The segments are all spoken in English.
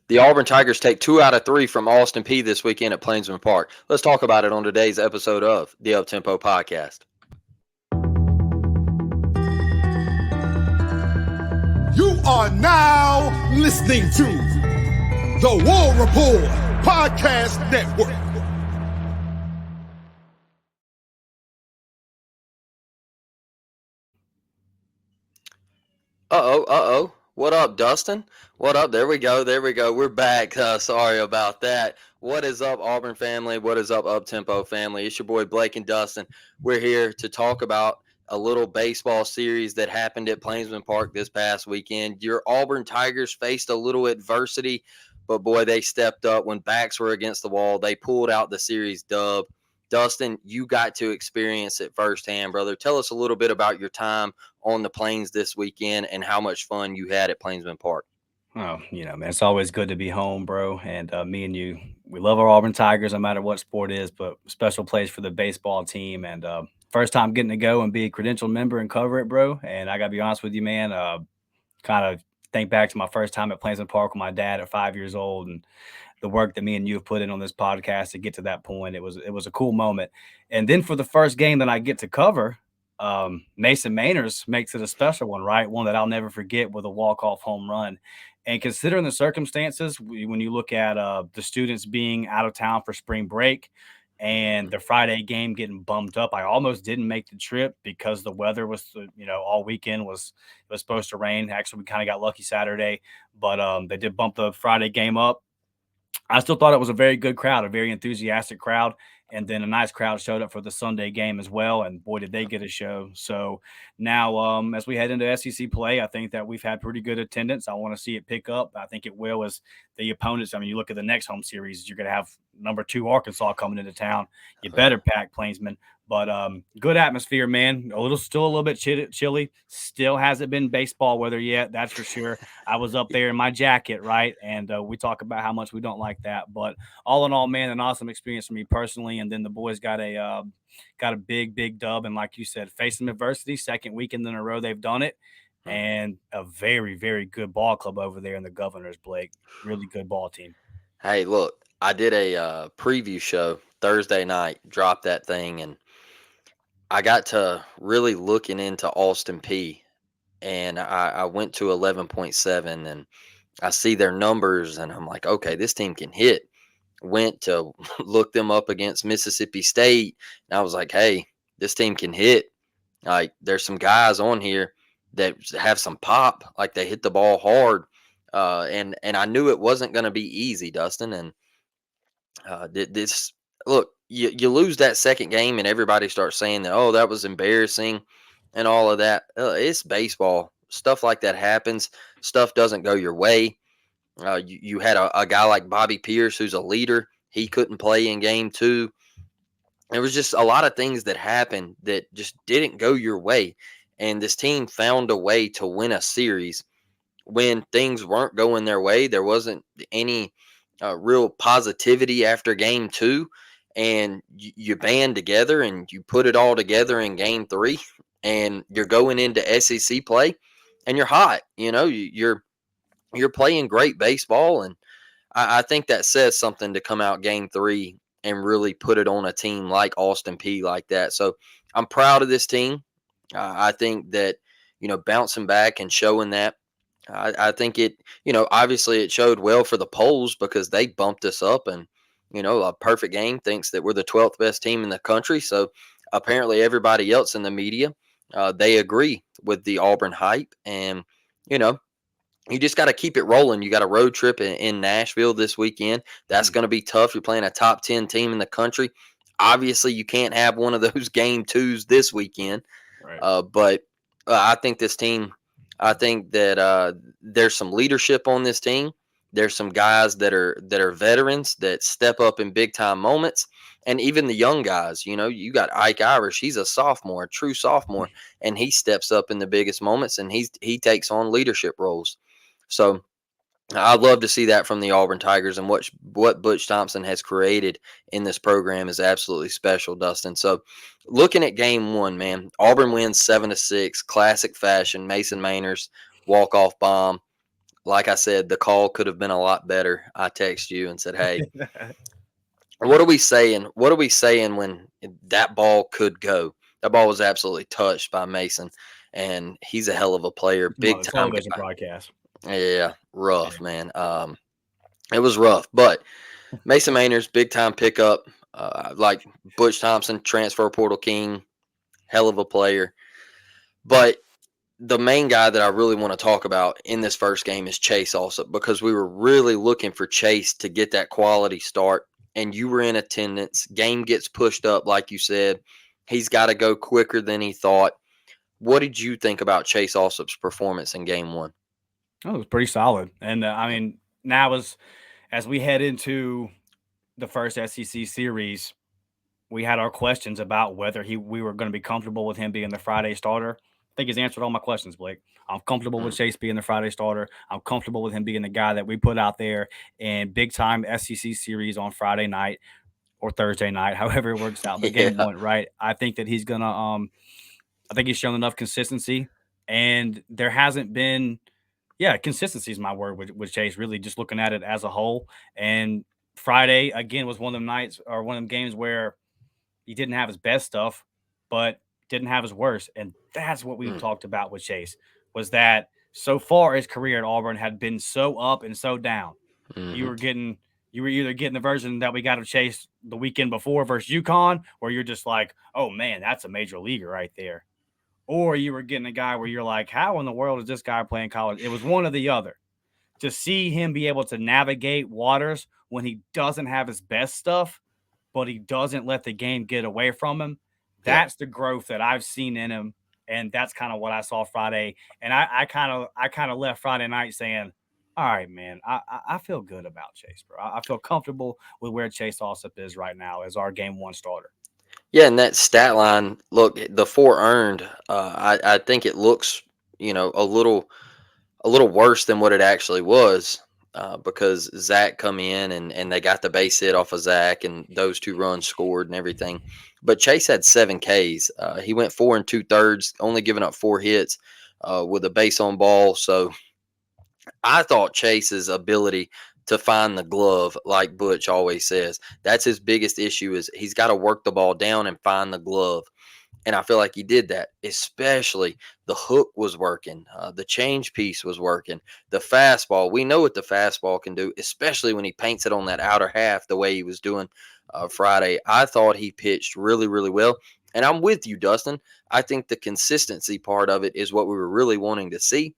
The Auburn Tigers take 2 out of 3 from Austin Peay this weekend at Plainsman Park. Let's talk about it on today's episode of the Uptempo Podcast. You are now listening to the War Report Podcast Network. Uh-oh. What up, Dustin? What up? There we go. We're back. Sorry about that. What is up, Auburn family? What is up, Uptempo family? It's your boy Blake and Dustin. We're here to talk about a little baseball series that happened at Plainsman Park this past weekend. Your Auburn Tigers faced a little adversity, but boy, they stepped up when backs were against the wall. They pulled out the series dub. Dustin, you got to experience it firsthand, brother. Tell us a little bit about your time on the Plains this weekend and how much fun you had at Plainsman Park. Oh, man, it's always good to be home, bro. And me and you, we love our Auburn Tigers, no matter what sport it is, but special place for the baseball team. And first time getting to go and be a credentialed member and cover it, bro. And I got to be honest with you, man, kind of think back to my first time at Plainsman Park with my dad at 5 years old and the work that me and you have put in on this podcast to get to that point. It was a cool moment. And then for the first game that I get to cover, Mason Mainers makes it a special one, right? One that I'll never forget with a walk-off home run. And considering the circumstances, when you look at the students being out of town for spring break and the Friday game getting bumped up, I almost didn't make the trip because the weather was, all weekend was supposed to rain. Actually, we kind of got lucky Saturday, but they did bump the Friday game up. I still thought it was a very good crowd, a very enthusiastic crowd. And then a nice crowd showed up for the Sunday game as well. And boy, did they get a show. So now as we head into SEC play, I think that we've had pretty good attendance. I want to see it pick up. I think it will as the opponents. I mean, you look at the next home series, you're going to have number 2 Arkansas coming into town. You better pack Plainsman. But good atmosphere, man. Still a little bit chilly. Still hasn't been baseball weather yet, that's for sure. I was up there in my jacket, right? And we talk about how much we don't like that. But all in all, man, an awesome experience for me personally. And then the boys got a big dub. And like you said, facing adversity, second weekend in a row they've done it. And a very, very good ball club over there in the Governors, Blake. Really good ball team. Hey, look, I did a preview show Thursday night, dropped that thing, and I got to really looking into Austin Peay, and I went to 11.7, and I see their numbers, and I'm like, okay, this team can hit. Went to look them up against Mississippi State, and I was like, hey, this team can hit. Like, there's some guys on here that have some pop, like they hit the ball hard, and I knew it wasn't going to be easy, Dustin, and this look, you lose that second game and everybody starts saying that, oh, that was embarrassing and all of that. It's baseball. Stuff like that happens. Stuff doesn't go your way. You had a guy like Bobby Pierce, who's a leader. He couldn't play in game 2. There was just a lot of things that happened that just didn't go your way. And this team found a way to win a series when things weren't going their way. There wasn't any real positivity after game 2, and you band together and you put it all together in game 3, and you're going into SEC play and you're hot. You're playing great baseball, and I think that says something to come out game 3 and really put it on a team like Austin Peay like that. So I'm proud of this team. I think that, bouncing back and showing that, I think it, obviously it showed well for the polls because they bumped us up, and, a perfect game thinks that we're the 12th best team in the country. So apparently everybody else in the media, they agree with the Auburn hype, and, you just got to keep it rolling. You got a road trip in Nashville this weekend. That's going to be tough. You're playing a top 10 team in the country. Obviously, you can't have one of those game 2s this weekend. Right. But I think this team, I think that there's some leadership on this team. There's some guys that are veterans that step up in big time moments, and even the young guys. You got Ike Irish. He's a sophomore, a true sophomore, and he steps up in the biggest moments, and he takes on leadership roles. So I'd love to see that from the Auburn Tigers, and what Butch Thompson has created in this program is absolutely special, Dustin. So looking at game 1, man, Auburn wins 7-6, classic fashion. Mason Mainers walk-off bomb. like I said, the call could have been a lot better. I text you and said, "Hey, what are we saying? What are we saying when that ball could go? That ball was absolutely touched by Mason, and he's a hell of a player, On big the time television guy. broadcast. Yeah, Yeah. rough, man. It was rough, but Mason Maynard's big time pickup. Like Butch Thompson, transfer portal king, hell of a player. But the main guy that I really want to talk about in this first game is Chase Allsup, because we were really looking for Chase to get that quality start, and you were in attendance. Game gets pushed up, like you said. He's got to go quicker than he thought. What did you think about Chase Allsup's performance in game one? Oh, it was pretty solid. And I mean, now as we head into the first SEC series, we had our questions about whether we were going to be comfortable with him being the Friday starter. I think he's answered all my questions, Blake. I'm comfortable with Chase being the Friday starter. I'm comfortable with him being the guy that we put out there in big time SEC series on Friday night or Thursday night, however it works out. But game Yeah. one, right? I think that he's gonna I think he's shown enough consistency, and there hasn't been consistency is my word with Chase, really just looking at it as a whole. And Friday again was one of them nights or one of them games where he didn't have his best stuff, but didn't have his worst. And that's what we've Mm, talked about with Chase, was that so far his career at Auburn had been so up and so down. You hmm were getting you were either getting the version that we got of Chase the weekend before versus UConn, or you're just like, oh man, that's a major leaguer right there. Or you were getting a guy where you're like, how in the world is this guy playing college? It was one or the other. To see him be able to navigate waters when he doesn't have his best stuff, but he doesn't let the game get away from him. Yeah. That's the growth that I've seen in him, and that's kind of what I saw Friday. And I kind of left Friday night saying, "All right, man, I feel good about Chase, bro. I feel comfortable with where Chase Allsup is right now as our game one starter." Yeah, and that stat line, look, the four earned, I think it looks, a little worse than what it actually was, because Zach come in and they got the base hit off of Zach, and those two runs scored and everything. But Chase had 7 Ks. He went 4 2/3, only giving up 4 hits, with a base on ball. So I thought Chase's ability to find the glove, like Butch always says, that's his biggest issue, is he's got to work the ball down and find the glove. And I feel like he did that, especially the hook was working. The change piece was working. The fastball, we know what the fastball can do, especially when he paints it on that outer half the way he was doing Friday. I thought he pitched really, really well. And I'm with you, Dustin. I think the consistency part of it is what we were really wanting to see.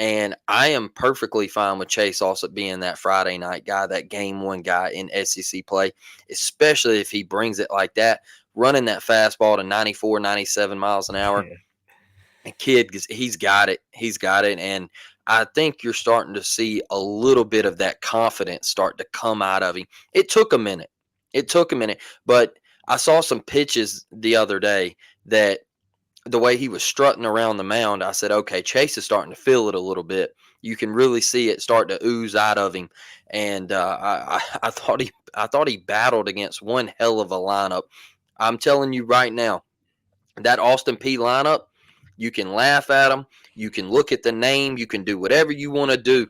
And I am perfectly fine with Chase also being that Friday night guy, that game one guy in SEC play, especially if he brings it like that, running that fastball to 94, 97 miles an hour. And kid, he's got it. He's got it. And I think you're starting to see a little bit of that confidence start to come out of him. It took a minute. It took a minute. But I saw some pitches the other day that the way he was strutting around the mound, I said, okay, Chase is starting to feel it a little bit. You can really see it start to ooze out of him. And I thought he battled against one hell of a lineup. I'm telling you right now, that Austin Peay lineup, you can laugh at them, you can look at the name, you can do whatever you want to do.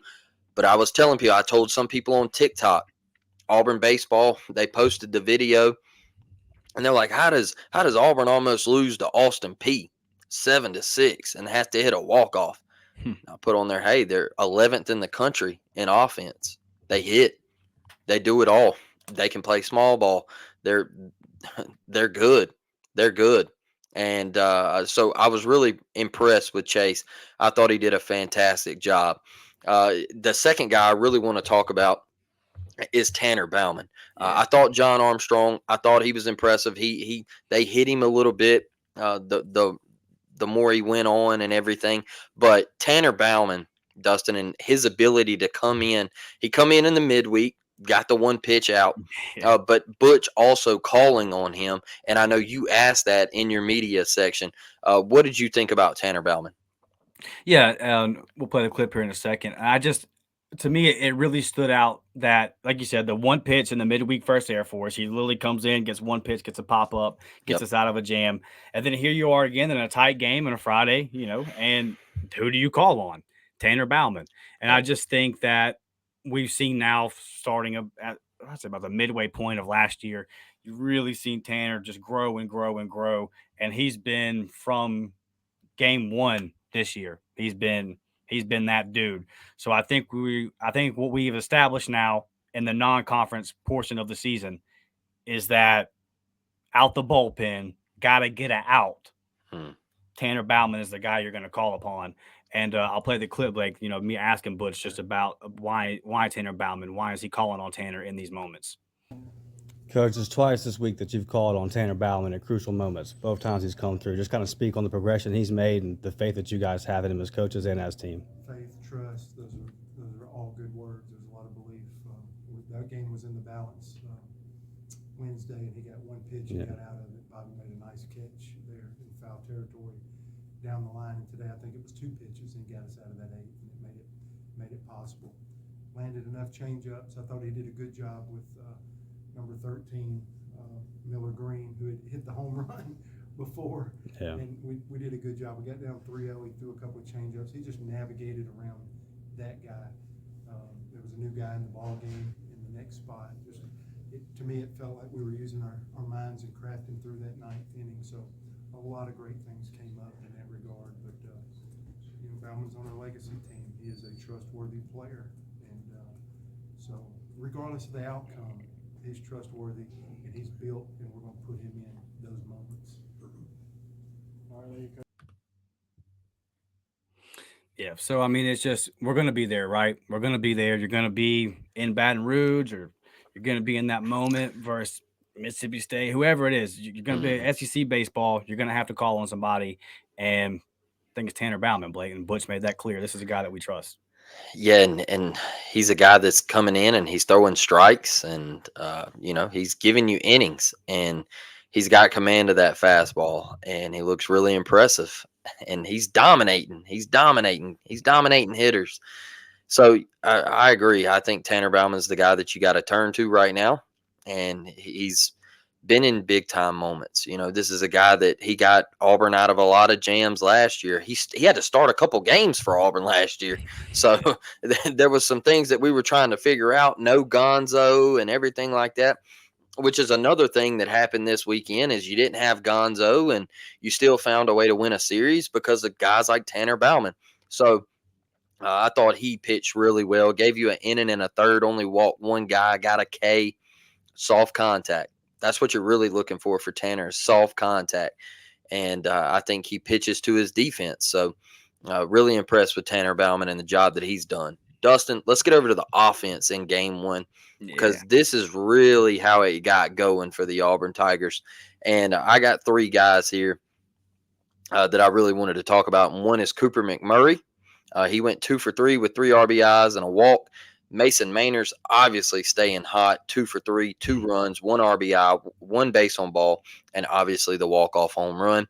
But I was telling people, I told some people on TikTok, Auburn Baseball, they posted the video, and they're like, how does Auburn almost lose to Austin Peay 7-6 and have to hit a walk off? I put on there, hey, they're 11th in the country in offense. They hit, they do it all. They can play small ball. They're they're good. They're good. And so I was really impressed with Chase. I thought he did a fantastic job. The second guy I really want to talk about is Tanner Bauman. Yeah. I thought John Armstrong. I thought he was impressive. They hit him a little bit. The more he went on and everything, but Tanner Bauman, Dustin, and his ability to come in. He come in the midweek, got the one pitch out. Yeah. But Butch also calling on him, and I know you asked that in your media section. What did you think about Tanner Bauman? Yeah, we'll play the clip here in a second. To me, it really stood out that, like you said, the one pitch in the midweek first Air Force, he literally comes in, gets one pitch, gets a pop up, gets Yep. us out of a jam, and then here you are again in a tight game on a Friday, and who do you call on? Tanner Bauman. And I Yep. just think that we've seen now starting at I'd say about the midway point of last year, you've really seen Tanner just grow and grow and grow. And he's been from game one this year. He's been that dude. So I think what we've established now in the non-conference portion of the season is that out the bullpen, gotta get it out. Hmm. Tanner Bauman is the guy you're going to call upon. And I'll play the clip, like, me asking Butch just about why Tanner Bauman, why is he calling on Tanner in these moments? Coach, it's twice this week that you've called on Tanner Bauman at crucial moments. Both times he's come through. Just kind of speak on the progression he's made and the faith that you guys have in him as coaches and as team. Faith, trust, those are all good words. There's a lot of belief. That game was in the balance Wednesday, and he got one pitch and got out of it. Bobby made a nice catch there in foul territory down the line. And today, I think it was 2 pitches and got us out of that 8, and it made it possible. Landed enough change-ups. I thought he did a good job with number 13, Miller Green, who had hit the home run before. Yeah. And we did a good job. We got down 3-0. He threw a couple of change-ups. He just navigated around that guy. There was a new guy in the ball game in the next spot. To me, it felt like we were using our minds and crafting through that 9th inning. So a lot of great things came up in that regard. But Bauman's on our legacy team. He is a trustworthy player, and so regardless of the outcome, he's trustworthy and he's built, and we're going to put him in those moments. All right, there you go. Yeah. So, I mean, it's just, we're going to be there, right? We're going to be there. You're going to be in Baton Rouge, or you're going to be in that moment versus Mississippi State, whoever it is. You're going to be SEC baseball. You're going to have to call on somebody. And I think it's Tanner Bauman, Blake, and Butch made that clear. This is a guy that we trust. Yeah, and he's a guy that's coming in and he's throwing strikes, and he's giving you innings, and he's got command of that fastball, and he looks really impressive, and he's dominating hitters. So I agree. I think Tanner Bauman's the guy that you got to turn to right now, and he's been in big time moments. This is a guy that he got Auburn out of a lot of jams last year. He had to start a couple games for Auburn last year, so there was some things that we were trying to figure out. No Gonzo and everything like that, which is another thing that happened this weekend, is you didn't have Gonzo and you still found a way to win a series because of guys like Tanner Bauman. So I thought he pitched really well, gave you an inning and a third, only walked one guy, got a K, soft contact. That's what you're really looking for Tanner, soft contact. And I think he pitches to his defense. So really impressed with Tanner Bauman and the job that he's done. Dustin, let's get over to the offense in game one, because this is really how it got going for the Auburn Tigers. And I got 3 guys here that I really wanted to talk about. And one is Cooper McMurray. He went 2 for 3 with 3 RBIs and a walk. Mason Mainers obviously staying hot, 2 for 3, 2 runs, 1 RBI, 1 base on ball, and obviously the walk-off home run.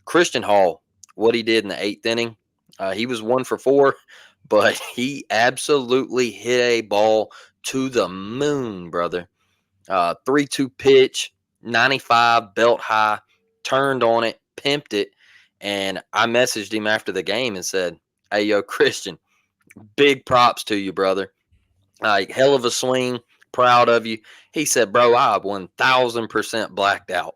Christian Hall, what he did in the 8th inning, he was 1 for 4, but he absolutely hit a ball to the moon, brother. 3-2 pitch, 95, belt high, turned on it, pimped it, and I messaged him after the game and said, "Hey, yo, Christian, big props to you, brother. Like, hell of a swing. Proud of you." He said, "Bro, I 1,000% blacked out."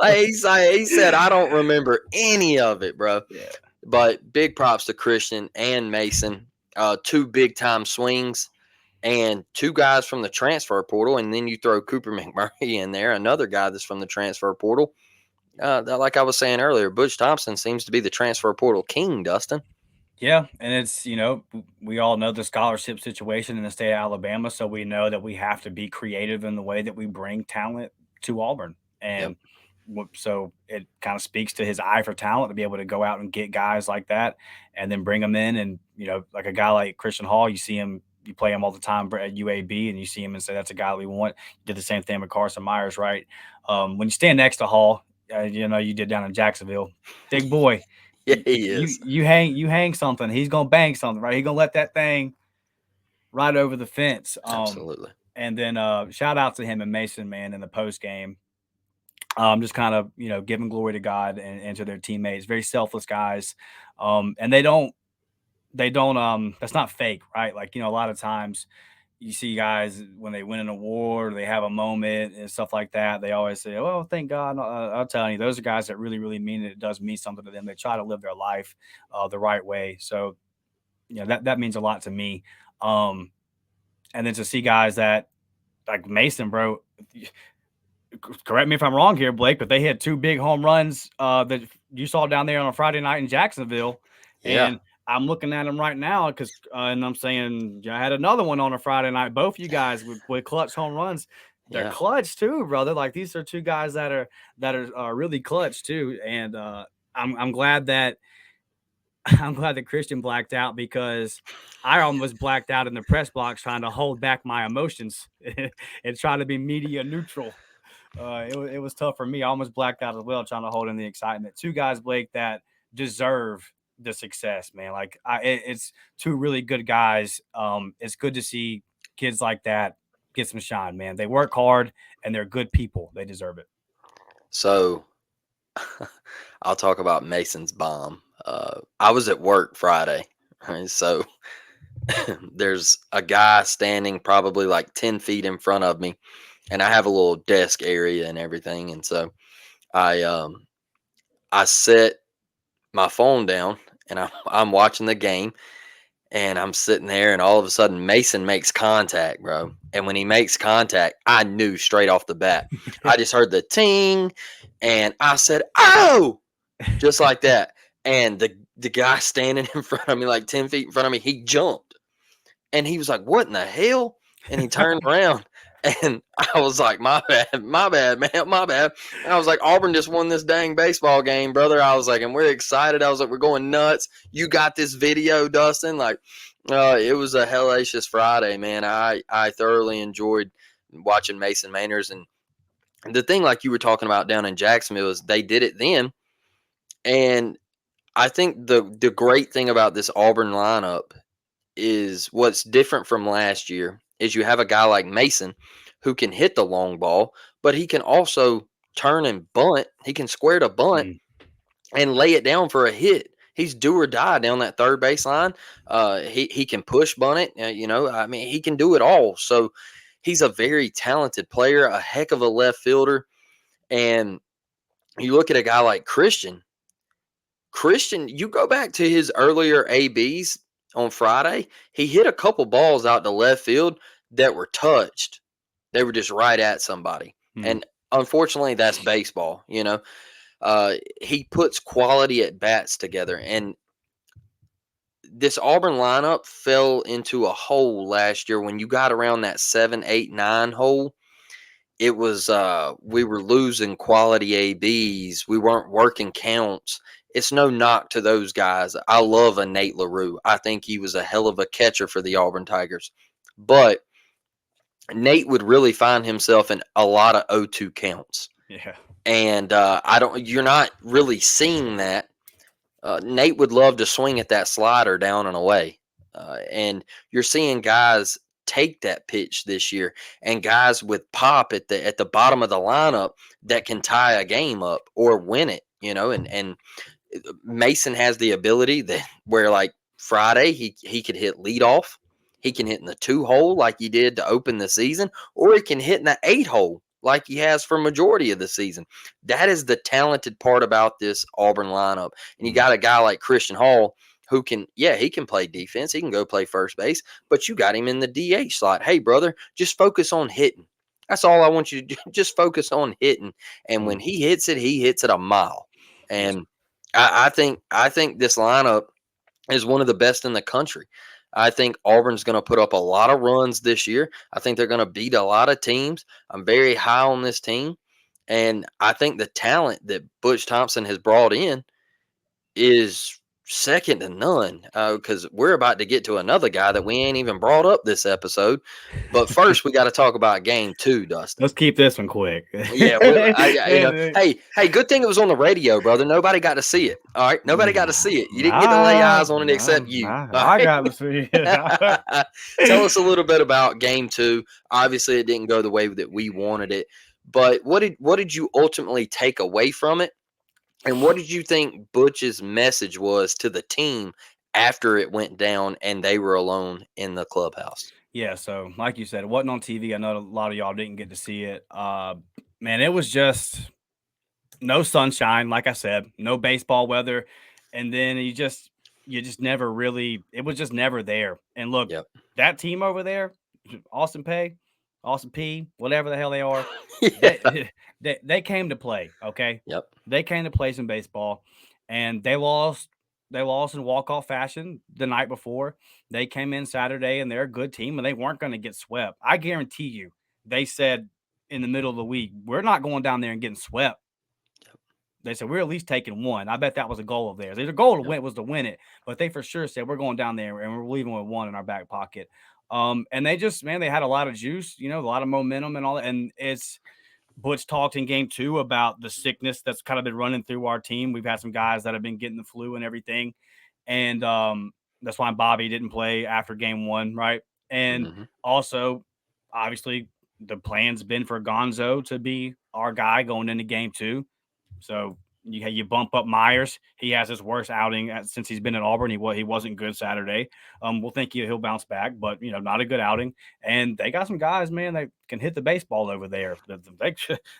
he said, "I don't remember any of it, bro." Yeah. But big props to Christian and Mason. 2 big time swings, and 2 guys from the transfer portal. And then you throw Cooper McMurray in there, another guy that's from the transfer portal. Like I was saying earlier, Butch Thompson seems to be the transfer portal king, Dustin. Yeah, and it's, we all know the scholarship situation in the state of Alabama, so we know that we have to be creative in the way that we bring talent to Auburn. And so it kind of speaks to his eye for talent to be able to go out and get guys like that and then bring them in. And, like a guy like Christian Hall, you see him, you play him all the time at UAB, and you see him and say, that's a guy we want. You did the same thing with Carson Myers, right? When you stand next to Hall, you did down in Jacksonville, big boy. Yeah, he is. You hang something. He's gonna bang something, right? He's gonna let that thing right over the fence. Absolutely. And then shout out to him and Mason, man, in the post game. Just kind of giving glory to God and to their teammates. Very selfless guys, and they don't they don't that's not fake, right? Like, a lot of times you see guys when they win an award or they have a moment and stuff like that, they always say, "Well, thank God." I'll tell you, those are guys that really, really mean it. It does mean something to them. They try to live their life the right way. So, that means a lot to me. And then to see guys that like Mason, bro, correct me if I'm wrong here, Blake, but they hit 2 big home runs that you saw down there on a Friday night in Jacksonville. Yeah. And I'm looking at them right now and I'm saying, I had another one on a Friday night. Both you guys with clutch home runs. They're Yeah. clutch too, brother. Like, these are 2 guys that are really clutch too. And I'm glad that Christian blacked out, because I almost blacked out in the press box trying to hold back my emotions and trying to be media neutral. It was tough for me. I almost blacked out as well, trying to hold in the excitement. 2 guys, Blake, that deserve the success, man. Like, it's 2 really good guys. It's good to see kids like that get some shine, man. They work hard and they're good people. They deserve it. So I'll talk about Mason's bomb. I was at work Friday, right? So there's a guy standing probably like 10 feet in front of me, and I have a little desk area and everything. And so I set my phone down and I'm watching the game, and I'm sitting there, and all of a sudden Mason makes contact, bro. And when he makes contact, I knew straight off the bat. I just heard the ting, and I said, "Oh!" Just like that. And the guy standing in front of me, like 10 feet in front of me, he jumped. And he was like, "What in the hell?" And he turned around, and I was like, my bad, man, my bad. And I was like, "Auburn just won this dang baseball game, brother." I was like, "And we're excited." I was like, "We're going nuts. You got this video, Dustin?" Like, it was a hellacious Friday, man. I thoroughly enjoyed watching Mason Manners. And the thing, like you were talking about down in Jacksonville, is they did it then. And I think the great thing about this Auburn lineup is what's different from last year is you have a guy like Mason who can hit the long ball, but he can also turn and bunt. He can square to bunt and lay it down for a hit. He's do or die down that third base line. He can push bunt it. I mean, he can do it all. So he's a very talented player, a heck of a left fielder. And you look at a guy like Christian, you go back to his earlier ABs on Friday, he hit a couple balls out to left field that were touched. They were just right at somebody. And unfortunately, that's baseball, He puts quality at bats together. And this Auburn lineup fell into a hole last year when you got around that 7, 8, 9 hole. It was we were losing quality ABs. We weren't working counts. It's no knock to those guys. I love a Nate LaRue. I think he was a hell of a catcher for the Auburn Tigers. But Nate would really find himself in a lot of 0-2 counts. Yeah. And you're not really seeing that. Nate would love to swing at that slider down and away. And you're seeing guys take that pitch this year, and guys with pop at the bottom of the lineup that can tie a game up or win it, and Mason has the ability that where, like Friday, he could hit leadoff, he can hit in the 2 hole like he did to open the season, or he can hit in the 8 hole like he has for majority of the season. That is the talented part about this Auburn lineup. And you got a guy like Christian Hall who can, he can play defense. He can go play first base, but you got him in the DH slot. Hey, brother, just focus on hitting. That's all I want you to do. Just focus on hitting. And when he hits it a mile. And I think this lineup is one of the best in the country. I think Auburn's going to put up a lot of runs this year. I think they're going to beat a lot of teams. I'm very high on this team. And I think the talent that Butch Thompson has brought in is second to none, because we're about to get to another guy that we ain't even brought up this episode. But first, we got to talk about game 2, Dustin. Let's keep this one quick. Yeah. Hey, good thing it was on the radio, brother. Nobody got to see it. All right. Nobody got to see it. You didn't get to lay eyes on it except you. I got to see it. Tell us a little bit about game 2. Obviously, it didn't go the way that we wanted it. But what did you ultimately take away from it? And what did you think Butch's message was to the team after it went down and they were alone in the clubhouse. Yeah, so like you said, it wasn't on TV. I know a lot of y'all didn't get to see it. Man, it was just no sunshine, like I said, no baseball weather, and then you just never really. It was just never there. And look, Yep. that team over there, Austin Peay, Austin Peay, whatever the hell they are, Yeah. they came to play. Okay, Yep. they came to play some baseball, and they lost. They lost in walk-off fashion the night before. They came in Saturday, and they're a good team, and they weren't going to get swept. I guarantee you, they said in the middle of the week, we're not going down there and getting swept. They said we're at least taking one. I bet that was a goal of theirs. Their goal to win was to win it, but they for sure said we're going down there and we're leaving with one in our back pocket. And they just, man, they had a lot of juice, a lot of momentum and all that. And it's Butch talked in game 2 about the sickness that's kind of been running through our team. We've had some guys that have been getting the flu and everything. And that's why Bobby didn't play after game 1, right? And also, obviously, the plan's been for Gonzo to be our guy going into game 2. So you bump up Myers. He has his worst outing since he's been at Auburn. He wasn't good Saturday. We'll think he'll bounce back, but not a good outing. And they got some guys, man, that can hit the baseball over there. They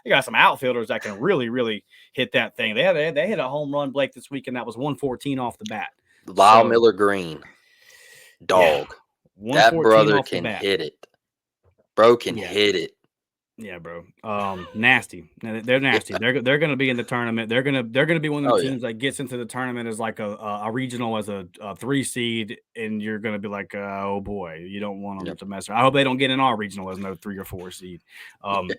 got some outfielders that can really, really hit that thing. They hit a home run, Blake, this week, and that was 114 off the bat. Lyle Miller Green, dog. Yeah, that brother can hit it. Bro can hit it. Yeah, bro. Nasty. They're nasty. They're going to be in the tournament. They're going to be one of the teams that gets into the tournament as like a regional as a 3 seed, and you're going to be like, oh boy, you don't want them to mess around. I hope they don't get in our regional as no 3 or 4 seed.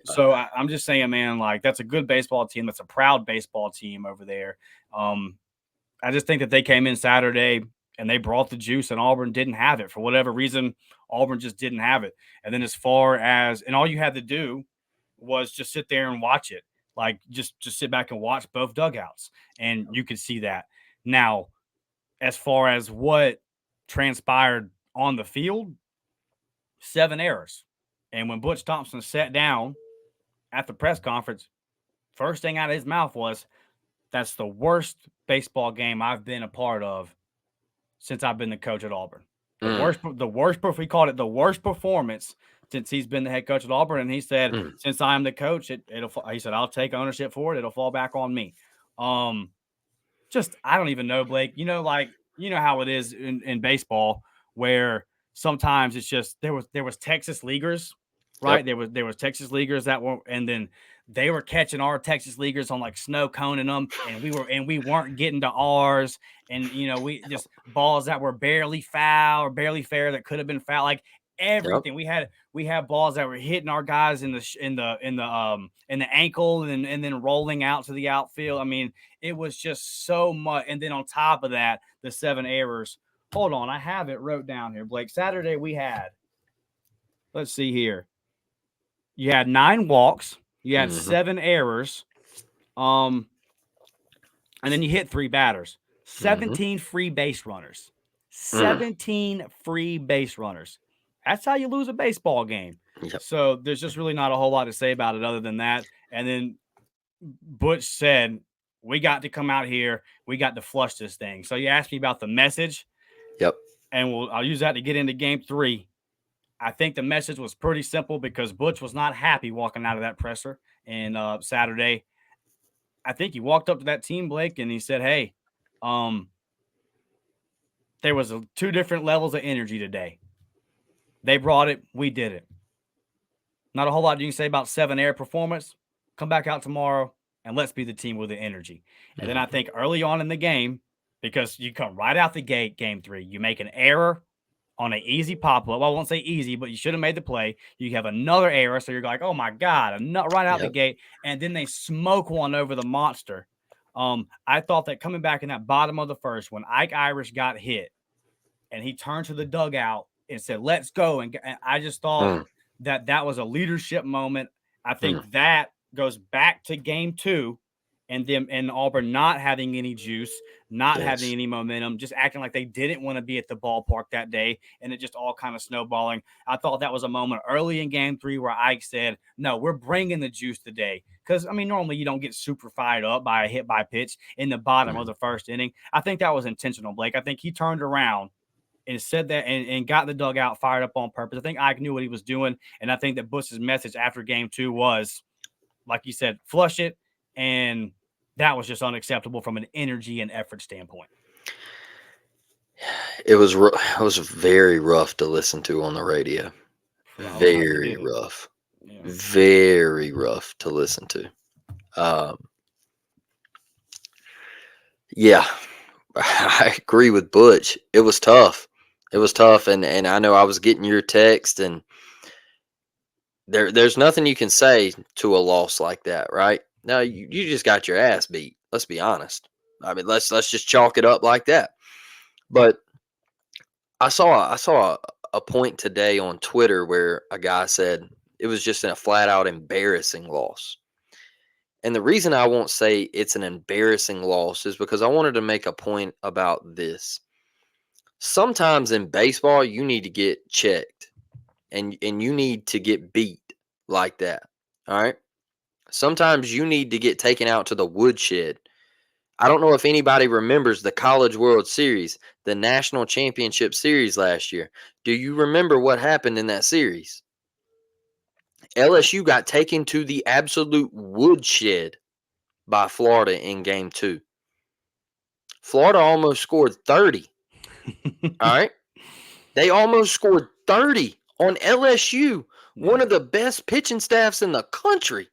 So I'm just saying, man, like that's a good baseball team. That's a proud baseball team over there. I just think that they came in Saturday and they brought the juice, and Auburn didn't have it for whatever reason. Auburn just didn't have it. And then as far as, and all you had to do was just sit there and watch it. Like just sit back and watch both dugouts, and you could see that. Now, as far as what transpired on the field, 7 errors. And when Butch Thompson sat down at the press conference, first thing out of his mouth was, that's the worst baseball game I've been a part of since I've been the coach at Auburn. The worst, we called it the worst performance since he's been the head coach at Auburn. And he said, since I'm the coach, he said, I'll take ownership for it. It'll fall back on me. I don't even know, Blake, how it is in baseball, where sometimes it's just, there was Texas leaguers, right? Yep. There was Texas leaguers that were, and then they were catching our Texas leaguers on like snow coning them, and we weren't getting to ours. And, we just balls that were barely foul or barely fair that could have been foul, like everything. Yep. We had balls that were hitting our guys in the ankle and then rolling out to the outfield. I mean, it was just so much. And then on top of that, the 7 errors. Hold on, I have it wrote down here, Blake. Saturday we had, let's see here. You had 9 walks. You had 7 errors. And then you hit 3 batters. 17 free base runners. 17 free base runners. That's how you lose a baseball game. Yep. So there's just really not a whole lot to say about it other than that. And then Butch said, we got to come out here. We got to flush this thing. So you asked me about the message. Yep. And I'll use that to get into game 3. I think the message was pretty simple because Butch was not happy walking out of that presser and Saturday. I think he walked up to that team, Blake, and he said, hey, there was 2 different levels of energy today. They brought it. We did it. Not a whole lot you can say about 7 error performance. Come back out tomorrow and let's be the team with the energy. And then I think early on in the game, because you come right out the gate, game 3, you make an error on an easy pop-up. I won't say easy, but you should have made the play. You have another error, so you're like, oh, my God, right out the gate. And then they smoke one over the monster. I thought that coming back in that bottom of the first, when Ike Irish got hit, and he turned to the dugout and said, let's go. And I just thought that was a leadership moment. I think that goes back to game 2 and Auburn not having any juice, not having Yes. any momentum, just acting like they didn't want to be at the ballpark that day, and it just all kind of snowballing. I thought that was a moment early in game 3 where Ike said, no, we're bringing the juice today. Because, I mean, normally you don't get super fired up by a hit by pitch in the bottom of the first inning. I think that was intentional, Blake. I think he turned around and said that and got the dugout fired up on purpose. I think Ike knew what he was doing, and I think that Bush's message after game 2 was, like you said, flush it, and that was just unacceptable from an energy and effort standpoint. It was very rough to listen to on the radio. Very rough. Yeah. Very rough to listen to. Yeah, I agree with Butch. It was tough. It was tough, and I know I was getting your text, and there's nothing you can say to a loss like that, right? No, you just got your ass beat. Let's be honest. I mean, let's just chalk it up like that. But I saw a point today on Twitter where a guy said it was just a flat out embarrassing loss. And the reason I won't say it's an embarrassing loss is because I wanted to make a point about this. Sometimes in baseball, you need to get checked and you need to get beat like that. All right. Sometimes you need to get taken out to the woodshed. I don't know if anybody remembers the College World Series, the National Championship Series last year. Do you remember what happened in that series? LSU got taken to the absolute woodshed by Florida in game 2. Florida almost scored 30. All right. They almost scored 30 on LSU, one of the best pitching staffs in the country,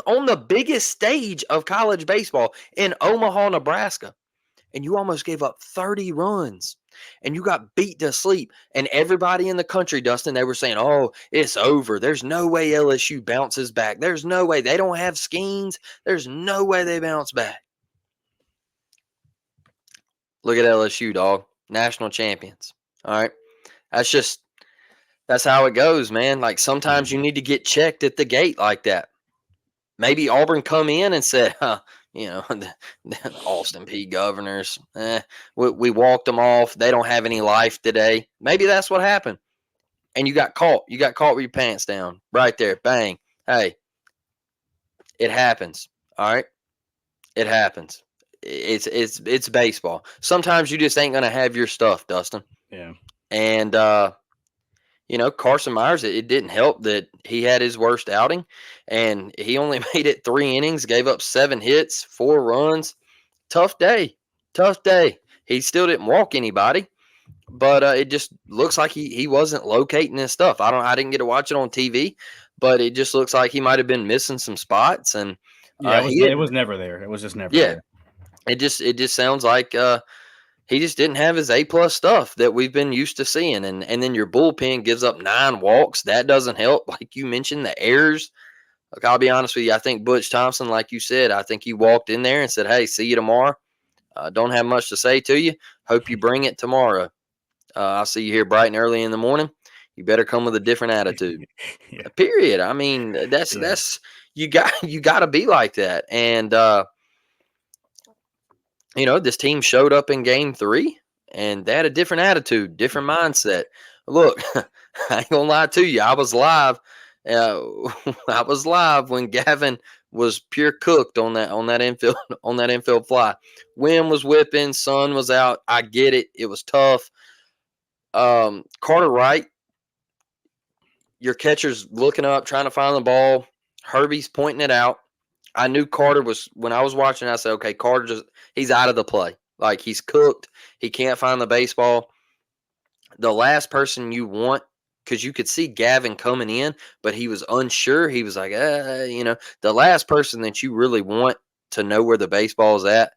on the biggest stage of college baseball in Omaha, Nebraska. And you almost gave up 30 runs and you got beat to sleep. And everybody in the country, Dustin, they were saying, oh, it's over. There's no way LSU bounces back. There's no way. They don't have Skeens. There's no way they bounce back. Look at LSU, dog. National champions. All right. That's how it goes, man. Like sometimes you need to get checked at the gate like that. Maybe Auburn come in and said, the Austin Peay Governors, we walked them off. They don't have any life today. Maybe that's what happened. And you got caught. You got caught with your pants down right there. Bang. Hey, it happens. All right. It happens. It's baseball. Sometimes you just ain't going to have your stuff, Dustin. Yeah. And, Carson Myers, it didn't help that he had his worst outing, and he only made it 3 innings, gave up 7 hits, 4 runs. Tough day. He still didn't walk anybody, but it just looks like he wasn't locating his stuff. I didn't get to watch it on TV, but it just looks like he might have been missing some spots. And it was never there. It was just never there. It just sounds like he just didn't have his A-plus stuff that we've been used to seeing. And then your bullpen gives up 9 walks. That doesn't help. Like you mentioned, the errors. Look, I'll be honest with you. I think Butch Thompson, like you said, I think he walked in there and said, hey, see you tomorrow. Don't have much to say to you. Hope you bring it tomorrow. I'll see you here bright and early in the morning. You better come with a different attitude. Yeah. Period. I mean, that's you got to be like that. And this team showed up in game 3 and they had a different attitude, different mindset. Look, I ain't gonna lie to you. I was live. I was live when Gavin was pure cooked on that infield fly. Wind was whipping, sun was out. I get it. It was tough. Carter Wright, your catcher's looking up, trying to find the ball. Herbie's pointing it out. I knew Carter was, when I was watching, I said, okay, Carter he's out of the play. Like he's cooked. He can't find the baseball. The last person you want, because you could see Gavin coming in, but he was unsure. He was like, the last person that you really want to know where the baseball is at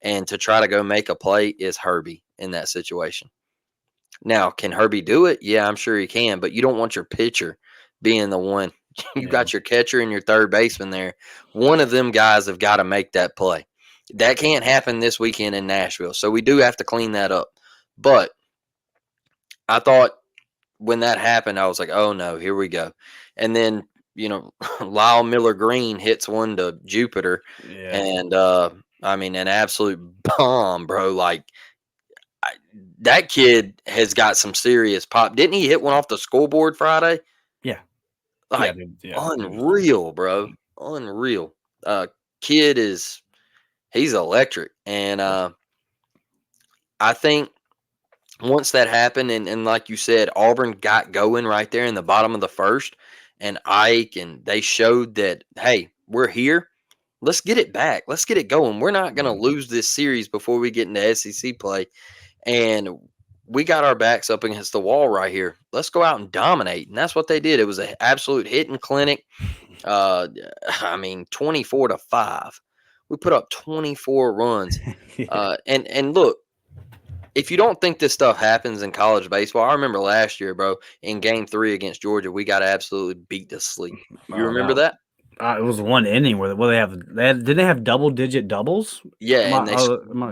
and to try to go make a play is Herbie in that situation. Now, can Herbie do it? Yeah, I'm sure he can, but you don't want your pitcher being the one. You got your catcher and your third baseman there. One of them guys have got to make that play. That can't happen this weekend in Nashville, so we do have to clean that up. But I thought when that happened, I was like, oh, no, here we go. And then Lyle Miller Green hits one to Jupiter, Yeah. and I mean, an absolute bomb, bro. Like that kid has got some serious pop. Didn't he hit one off the scoreboard Friday? Yeah. Yeah, Like dude, yeah. unreal, bro. Unreal. Kid he's electric, and I think once that happened, and like you said, Auburn got going right there in the bottom of the first, and Ike, and they showed that, hey, we're here. Let's get it back. Let's get it going. We're not going to lose this series before we get into SEC play. And we got our backs up against the wall right here. Let's go out and dominate. And that's what they did. It was an absolute hitting clinic. I mean, 24-5. We put up 24 runs. Yeah. And look, if you don't think this stuff happens in college baseball, I remember last year, bro, in Game 3 against Georgia, we got absolutely beat to sleep. You remember that? It was one inning where didn't they have double-digit doubles? Yeah, and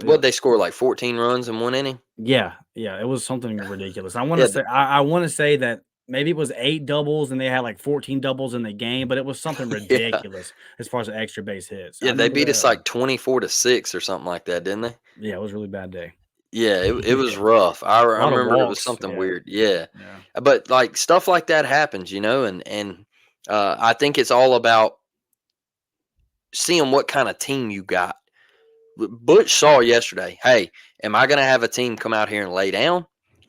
Yeah. they score like 14 runs in one inning? Yeah, it was something ridiculous. I want Yeah, to say I want to say that maybe it was 8 doubles and they had like 14 doubles in the game, but it was something yeah, ridiculous as far as the extra base hits. I yeah. They remember beat us that. like 24-6 or something like that, didn't they? Yeah, it was a really bad day. Yeah, it was Yeah. rough. I A lot of remember it was walks. something Yeah. weird. Yeah, Yeah. but like stuff like that happens, and I think it's all about seeing what kind of team you got. Butch saw yesterday, hey, am I going to have a team come out here and lay down?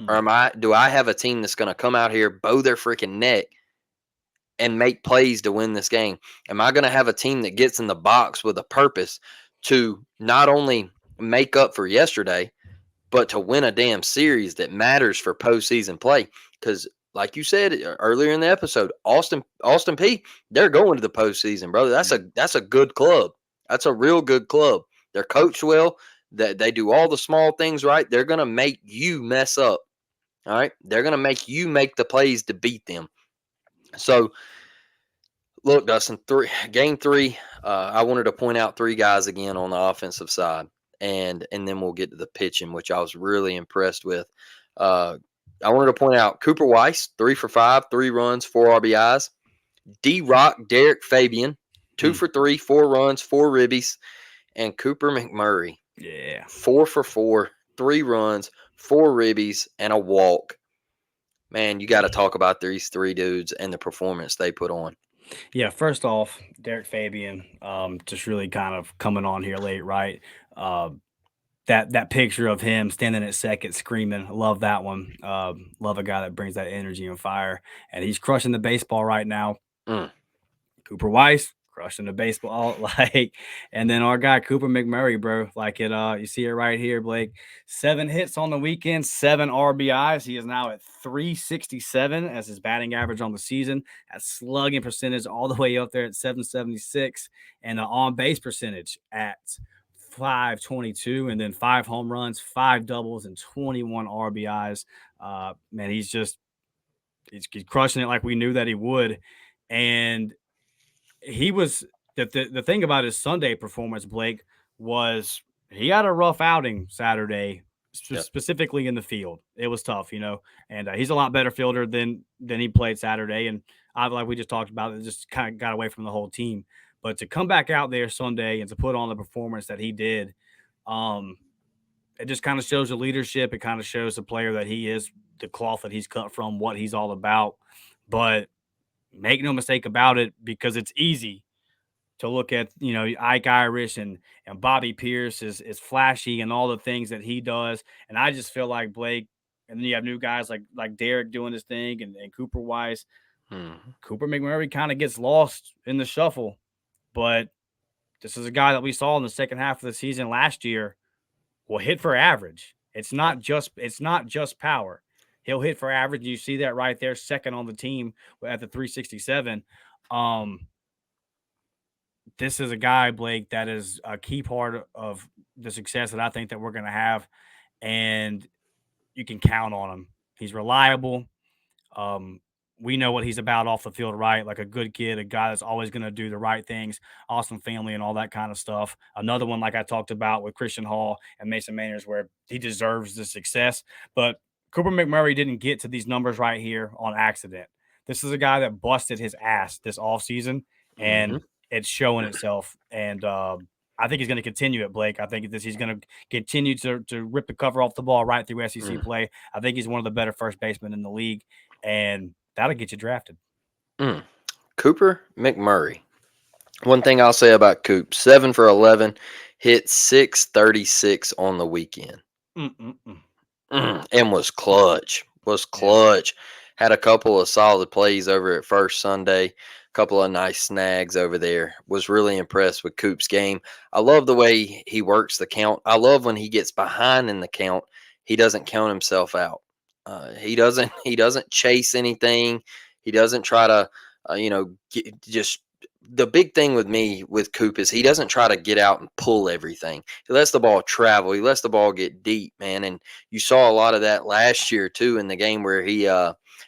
Or do I have a team that's going to come out here, bow their freaking neck, and make plays to win this game? Am I going to have a team that gets in the box with a purpose to not only make up for yesterday, but to win a damn series that matters for postseason play? Because, like you said earlier in the episode, Austin Peay, they're going to the postseason, brother. That's a good club. That's a real good club. They're coached well. That they do all the small things right. They're gonna make you mess up. All right, they're gonna make you make the plays to beat them. So, look, Dustin, game 3. I wanted to point out 3 guys again on the offensive side, and then we'll get to the pitching, which I was really impressed with. I wanted to point out Cooper Weiss, 3 for 5, 3 runs, 4 RBIs. D-Rock, Deric Fabian, 2 for 3, 4 runs, 4 ribbies. And Cooper McMurray, Yeah. 4 for 4, 3 runs, 4 ribbies, and a walk. Man, you got to talk about these 3 dudes and the performance they put on. Yeah, first off, Deric Fabian, just really kind of coming on here late, right? That picture of him standing at second screaming, love that one. Love a guy that brings that energy and fire, and he's crushing the baseball right now. Cooper Weiss crushing the baseball, and then our guy Cooper McMurray, bro, you see it right here, Blake. 7 hits on the weekend, 7 RBIs. He is now at 367 as his batting average on the season. That slugging percentage all the way up there at 776, and the on base percentage at 522, and then 5 home runs, 5 doubles, and 21 RBIs. Man, he's crushing it like we knew that he would, and he was the thing about his Sunday performance, Blake, was he had a rough outing Saturday, specifically in the field. It was tough, and he's a lot better fielder than he played Saturday. And like we just talked about, it just kind of got away from the whole team. But to come back out there Sunday and to put on the performance that he did, it just kind of shows the leadership. It kind of shows the player that he is, the cloth that he's cut from, what he's all about. But make no mistake about it, because it's easy to look at, Ike Irish and Bobby Pierce is flashy and all the things that he does. And I just feel like Blake, and then you have new guys like Deric doing his thing and Cooper Weiss. Cooper McMurray kind of gets lost in the shuffle. But this is a guy that we saw in the second half of the season last year will hit for average. It's not just power. He'll hit for average. You see that right there, second on the team at the 367. This is a guy, Blake, that is a key part of the success that I think that we're going to have, and you can count on him. He's reliable. We know what he's about off the field, right? Like a good kid, a guy that's always going to do the right things, awesome family and all that kind of stuff. Another one, like I talked about with Christian Hall and Mason Manners, where he deserves the success. But Cooper McMurray didn't get to these numbers right here on accident. this is a guy that busted his ass this offseason, and it's showing itself. And I think he's going to continue it, Blake. I think he's going to continue to rip the cover off the ball right through SEC play. I think he's one of the better first basemen in the league, and that'll get you drafted. Cooper McMurray. One thing I'll say about Coop, 7 for 11, hit 636 on the weekend. And was clutch. Had a couple of solid plays over at first Sunday, a couple of nice snags over there. Was really impressed with Coop's game. I love the way he works the count. I love when he gets behind in the count, he doesn't count himself out. He doesn't chase anything. He doesn't try to just the big thing with me with Coop is he doesn't try to get out and pull everything. He lets the ball travel. He lets the ball get deep, man. And you saw a lot of that last year too in the game where he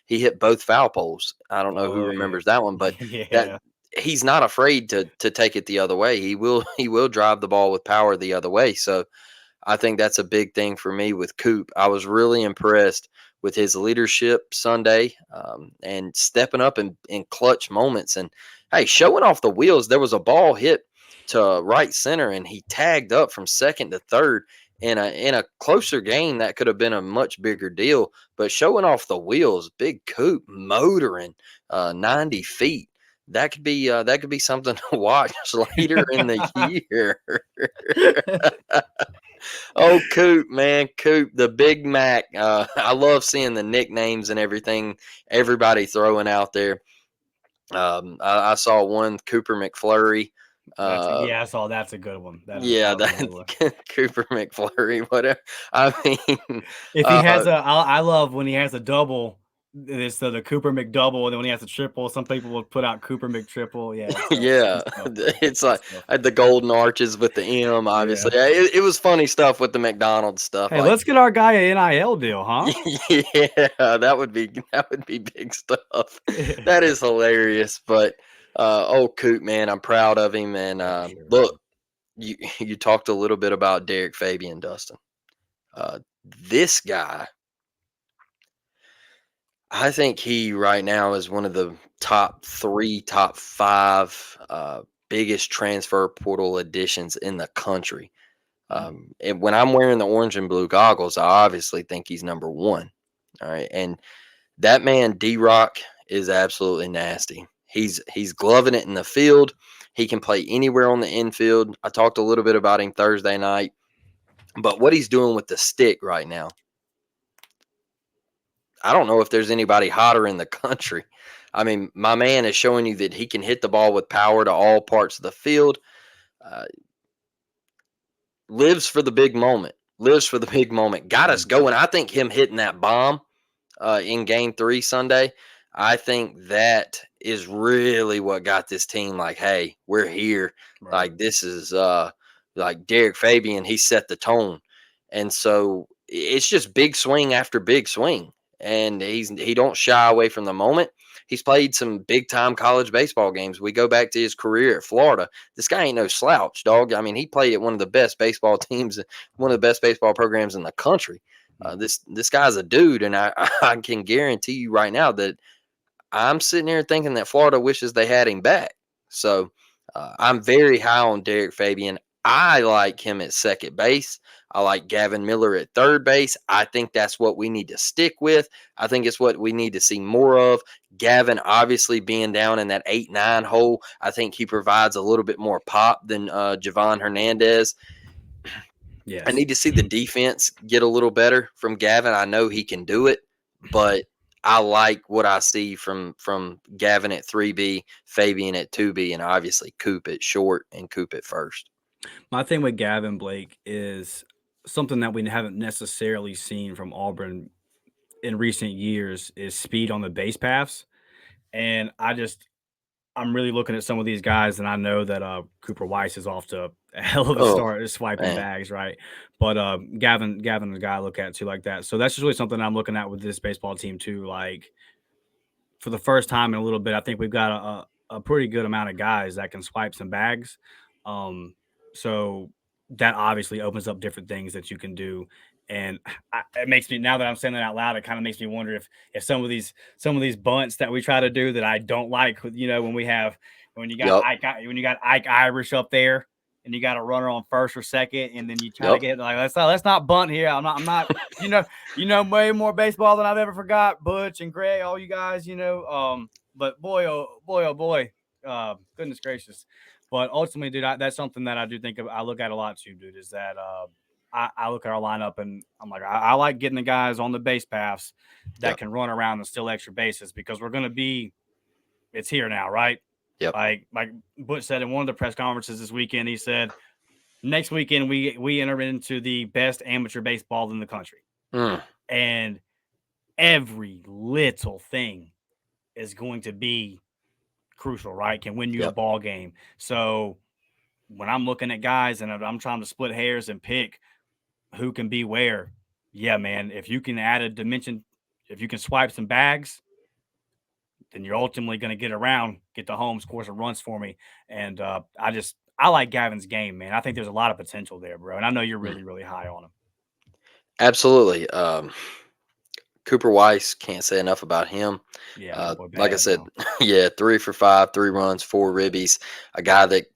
hit both foul poles. I don't know who remembers that one, but that he's not afraid to take it the other way. He will drive the ball with power the other way. So I think that's a big thing for me with Coop. I was really impressed with his leadership Sunday and stepping up in clutch moments and, hey, showing off the wheels. There was a ball hit to right center, and he tagged up from second to third in a closer game. That could have been a much bigger deal, but showing off the wheels, big Coop motoring 90 feet. That could be something to watch later in the year. Oh, Coop, man. Coop, the Big Mac. I love seeing the nicknames and everything everybody throwing out there. I saw one, Cooper McFlurry. I saw that's a good one. Cooper McFlurry, whatever. I mean, if he has I love when he has a double. It's the Cooper McDouble, and then when he has a triple, some people will put out Cooper McTriple. It's like the golden arches with the M. Obviously, it was funny stuff with the McDonald's stuff. Hey, let's get our guy an NIL deal, huh? Yeah, that would be big stuff. That is hilarious. But Coop, man, I'm proud of him. And look, you talked a little bit about Deric Fabian, Dustin. This guy. I think he right now is one of the top 5 biggest transfer portal additions in the country. And when I'm wearing the orange and blue goggles, I obviously think he's number 1. All right. And that man, D-Rock, is absolutely nasty. He's gloving it in the field. He can play anywhere on the infield. I talked a little bit about him Thursday night. But what he's doing with the stick right now, I don't know if there's anybody hotter in the country. I mean, my man is showing you that he can hit the ball with power to all parts of the field. Lives for the big moment. Got us going. I think him hitting that bomb in Game 3 Sunday, I think that is really what got this team like, hey, we're here. Right. Like, this is like Deric Fabian. He set the tone. And so it's just big swing after big swing. And he don't shy away from the moment. He's played some big time college baseball games. We go back to his career at Florida. This guy ain't no slouch, dog. I mean, he played at one of the best baseball teams, one of the best baseball programs in the country. This guy's a dude, and I can guarantee you right now that I'm sitting here thinking that Florida wishes they had him back. So I'm very high on Deric Fabian. I like him at second base. I like Gavin Miller at third base. I think that's what we need to stick with. I think it's what we need to see more of. Gavin obviously being down in that 8-9 hole. I think he provides a little bit more pop than Javon Hernandez. Yes. I need to see the defense get a little better from Gavin. I know he can do it, but I like what I see from Gavin at 3B, Fabian at 2B, and obviously Coop at short and Coop at first. My thing with Gavin, Blake, is something that we haven't necessarily seen from Auburn in recent years is speed on the base paths. And I'm really looking at some of these guys, and I know that Cooper Weiss is off to a hell of a start swiping bags, right? But Gavin is a guy I look at too like that. So that's just really something I'm looking at with this baseball team too. Like, for the first time in a little bit, I think we've got a pretty good amount of guys that can swipe some bags. So that obviously opens up different things that you can do And it makes me, now that I'm saying that out loud, it kind of makes me wonder if some of these bunts that we try to do that I don't like, when you got Ike Irish up there and you got a runner on first or second, and then you try to get like, let's not bunt here. I'm not way more baseball than I've ever forgot. Butch and Gray, all you guys, but boy, goodness gracious. But ultimately, dude, that's something that I do think of. I look at a lot too, dude, is that I look at our lineup and I'm like, I like getting the guys on the base paths that can run around and steal extra bases, because it's here now, right? Yep. Like Butch said in one of the press conferences this weekend, he said, next weekend we enter into the best amateur baseball in the country. And every little thing is going to be crucial, right? Can win you a ball game. So when I'm looking at guys and I'm trying to split hairs and pick who can be where, yeah, man, if you can add a dimension, if you can swipe some bags, then you're ultimately going to get to home, score some runs for me. And I like Gavin's game, man. I think there's a lot of potential there, bro. And I know you're really, really high on him. Absolutely. Cooper Weiss, can't say enough about him. Yeah, like I said, 3 for 5, 3 runs, 4 ribbies. A guy that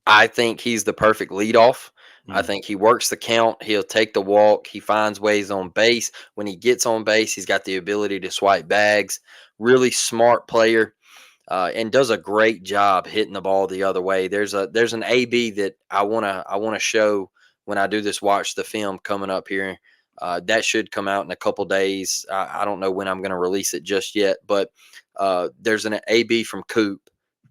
I think he's the perfect leadoff. I think he works the count. He'll take the walk. He finds ways on base. When he gets on base, he's got the ability to swipe bags. Really smart player, and does a great job hitting the ball the other way. There's an AB that I wanna show when I do this watch the film coming up here. That should come out in a couple days. I don't know when I'm going to release it just yet, but there's an AB from Coop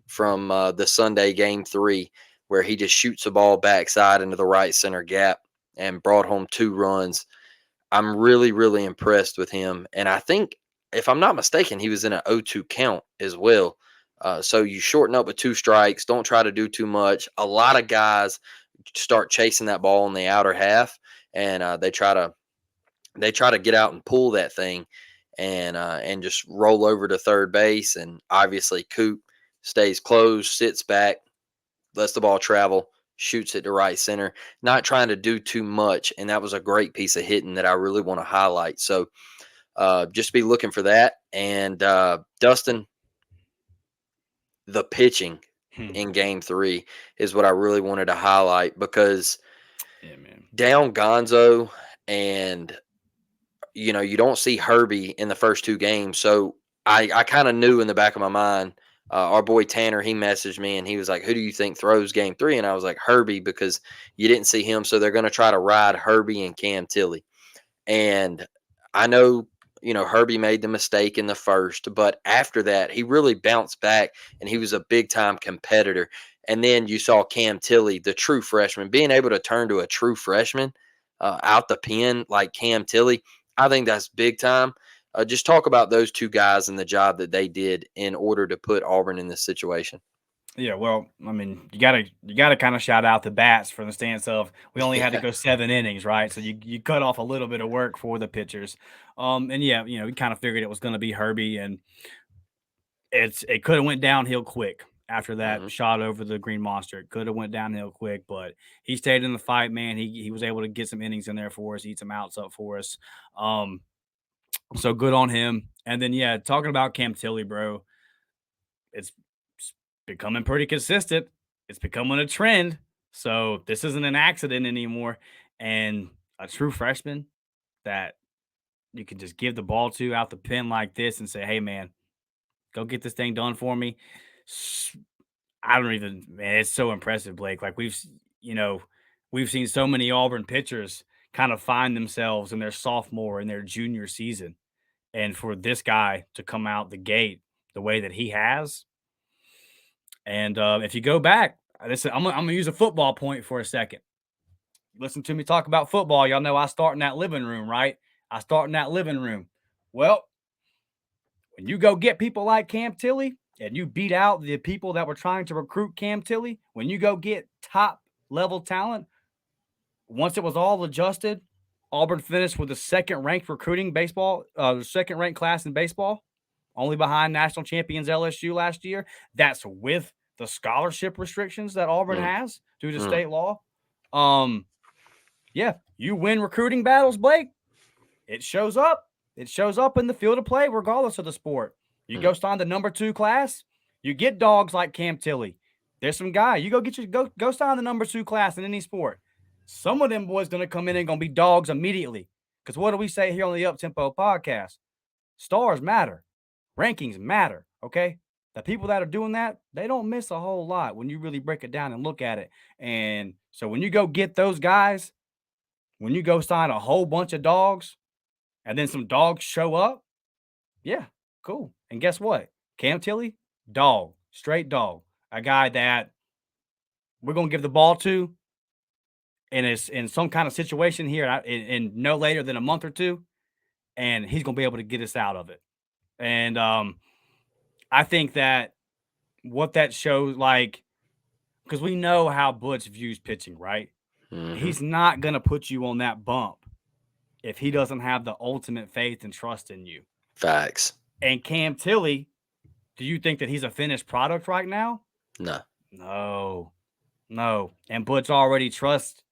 from the Sunday game 3, where he just shoots the ball backside into the right center gap and brought home 2 runs. I'm really, really impressed with him. And I think, if I'm not mistaken, he was in an 0-2 count as well. So you shorten up with 2 strikes. Don't try to do too much. A lot of guys start chasing that ball in the outer half, and they try to get out and pull that thing and just roll over to third base. And obviously Coop stays closed, sits back, lets the ball travel, shoots it to right center, not trying to do too much. And that was a great piece of hitting that I really want to highlight. So just be looking for that. And Dustin, the pitching in game 3 is what I really wanted to highlight, because down Gonzo, and you don't see Herbie in the first 2 games. So I kind of knew in the back of my mind, our boy Tanner, he messaged me and he was like, who do you think throws game 3? And I was like, Herbie, because you didn't see him. So they're going to try to ride Herbie and Cam Tilly. And I know, Herbie made the mistake in the first, but after that, he really bounced back and he was a big time competitor. And then you saw Cam Tilly, the true freshman, being able to turn to a true freshman out the pen like Cam Tilly. I think that's big time. Just talk about those 2 guys and the job that they did in order to put Auburn in this situation. Yeah, well, I mean, you gotta kind of shout out the bats for the stance of we only had to go 7 innings, right? So you cut off a little bit of work for the pitchers. And we kind of figured it was going to be Herbie, and it could have went downhill quick after that shot over the Green Monster. It could have went downhill quick, but he stayed in the fight, man. He was able to get some innings in there for us, eat some outs up for us. So good on him. And then, talking about Cam Tilly, bro, it's becoming pretty consistent. It's becoming a trend. So this isn't an accident anymore. And a true freshman that you can just give the ball to out the pen like this and say, hey, man, go get this thing done for me. Man, it's so impressive, Blake. Like we've seen so many Auburn pitchers kind of find themselves in their sophomore and their junior season. And for this guy to come out the gate the way that he has. And if you go back, listen, I'm going to use a football point for a second. Listen to me talk about football. Y'all know I start in that living room, right? I start in that living room. Well, when you go get people like Cam Tilly and you beat out the people that were trying to recruit Cam Tilly, when you go get top level talent, once it was all adjusted, Auburn finished with the second-ranked second-ranked class in baseball, only behind national champions LSU last year. That's with the scholarship restrictions that Auburn has due to state law. Yeah, you win recruiting battles, Blake. It shows up. It shows up in the field of play, regardless of the sport. You go sign the number 2 class, you get dogs like Cam Tilly. There's some guy. You go sign the number 2 class in any sport. Some of them boys gonna come in and gonna be dogs immediately. Because what do we say here on the Up Tempo podcast? Stars matter. Rankings matter. Okay. The people that are doing that, they don't miss a whole lot when you really break it down and look at it. And so when you go get those guys, when you go sign a whole bunch of dogs, and then some dogs show up, yeah, cool. And guess what? Cam Tilly, dog, straight dog. A guy that we're going to give the ball to and is in some kind of situation here in no later than a month or two, and he's going to be able to get us out of it. And I think that what that shows, like, because we know how Butch views pitching, right? Mm-hmm. He's not going to put you on that bump if he doesn't have the ultimate faith and trust in you. Facts. And Cam Tilly, do you think that he's a finished product right now? No. And Butch already trusts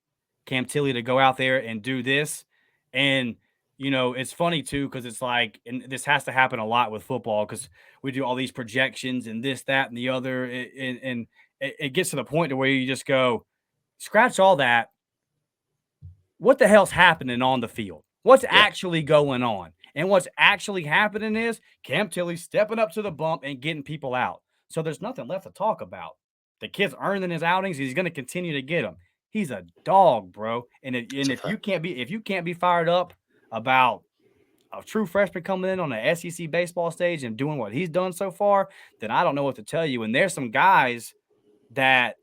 Cam Tilly to go out there and do this. And, you know, it's funny too, because it's like, and this has to happen a lot with football because we do all these projections and this, that, and the other. And it gets to the point to where you just go, scratch all that. What the hell's happening on the field? What's actually going on? And what's actually happening is Cam Tilly stepping up to the bump and getting people out. So there's nothing left to talk about. The kid's earning his outings. He's going to continue to get them. He's a dog, bro. And if you can't be fired up about a true freshman coming in on the SEC baseball stage and doing what he's done so far, then I don't know what to tell you. And there's some guys that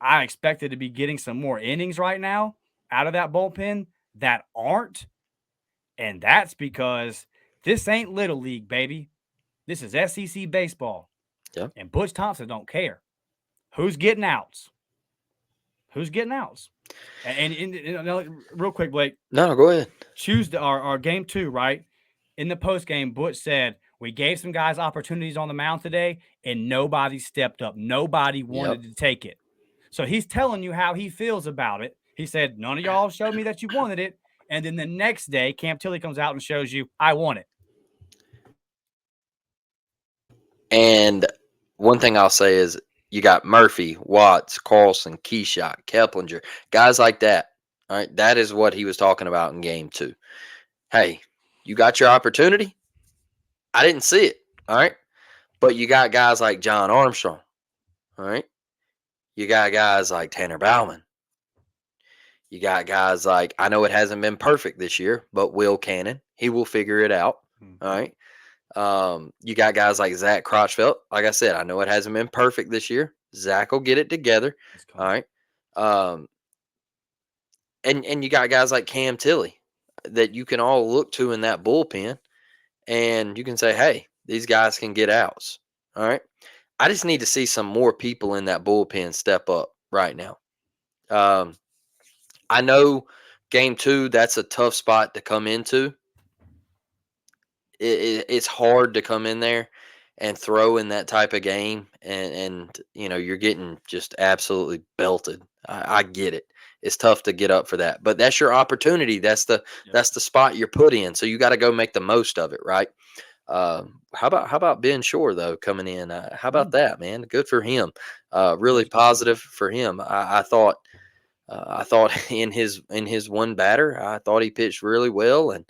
I expected to be getting some more innings right now out of that bullpen that aren't. And that's because this ain't Little League, baby. This is SEC baseball. Yep. And Butch Thompson don't care. Who's getting outs? And real quick, Blake. No, go ahead. Tuesday, our game 2, right? In the post game, Butch said, we gave some guys opportunities on the mound today, and nobody stepped up. Nobody wanted to take it. So he's telling you how he feels about it. He said, none of y'all showed me that you wanted it. And then the next day, Cam Tilly comes out and shows you, I want it. And one thing I'll say is you got Murphy, Watts, Carlson, Keyshot, Keplinger, guys like that. All right, that is what he was talking about in game 2. Hey, you got your opportunity. I didn't see it. All right, but you got guys like John Armstrong. All right, you got guys like Tanner Bauman. You got guys like, I know it hasn't been perfect this year, but Will Cannon, he will figure it out. All right. You got guys like Zach Crotchfeld. Like I said, I know it hasn't been perfect this year. Zach will get it together. All right. And you got guys like Cam Tilly that you can all look to in that bullpen, and you can say, hey, these guys can get outs. All right. I just need to see some more people in that bullpen step up right now. I know game 2, that's a tough spot to come into. It's hard to come in there and throw in that type of game, and you know, you're getting just absolutely belted. I get it. It's tough to get up for that, but that's your opportunity. That's the spot you're put in. So you got to go make the most of it, right? How about Ben Shore though coming in? How about that, man? Good for him. Really positive for him. I thought in his one batter, I thought he pitched really well, and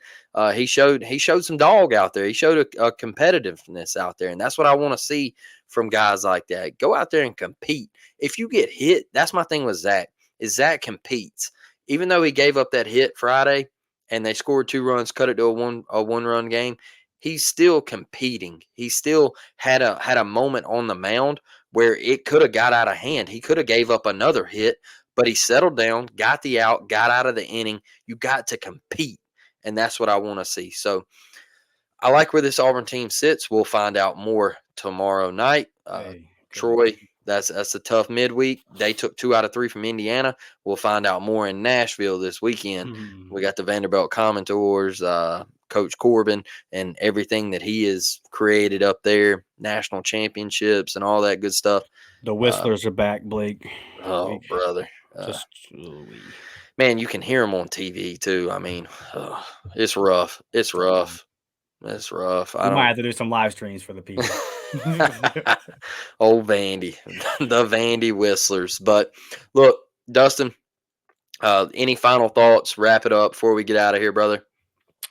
he showed some dog out there. He showed a competitiveness out there, and that's what I want to see from guys like that. Go out there and compete. If you get hit, that's my thing with Zach. Is Zach competes, even though he gave up that hit Friday, and they scored 2 runs, cut it to a one run game. He's still competing. He still had a moment on the mound where it could have got out of hand. He could have gave up another hit. But he settled down, got the out, got out of the inning. You got to compete, and that's what I want to see. So I like where this Auburn team sits. We'll find out more tomorrow night. Troy, that's a tough midweek. They took 2 out of 3 from Indiana. We'll find out more in Nashville this weekend. We got the Vanderbilt Commodores, Coach Corbin, and everything that he has created up there, national championships and all that good stuff. The Whistlers are back, Blake. Oh, brother. Man, you can hear them on TV too. I mean, it's rough. It's rough. It's rough. We might have to do some live streams for the people. Old Vandy, the Vandy Whistlers. But look, Dustin, any final thoughts? Wrap it up before we get out of here, brother.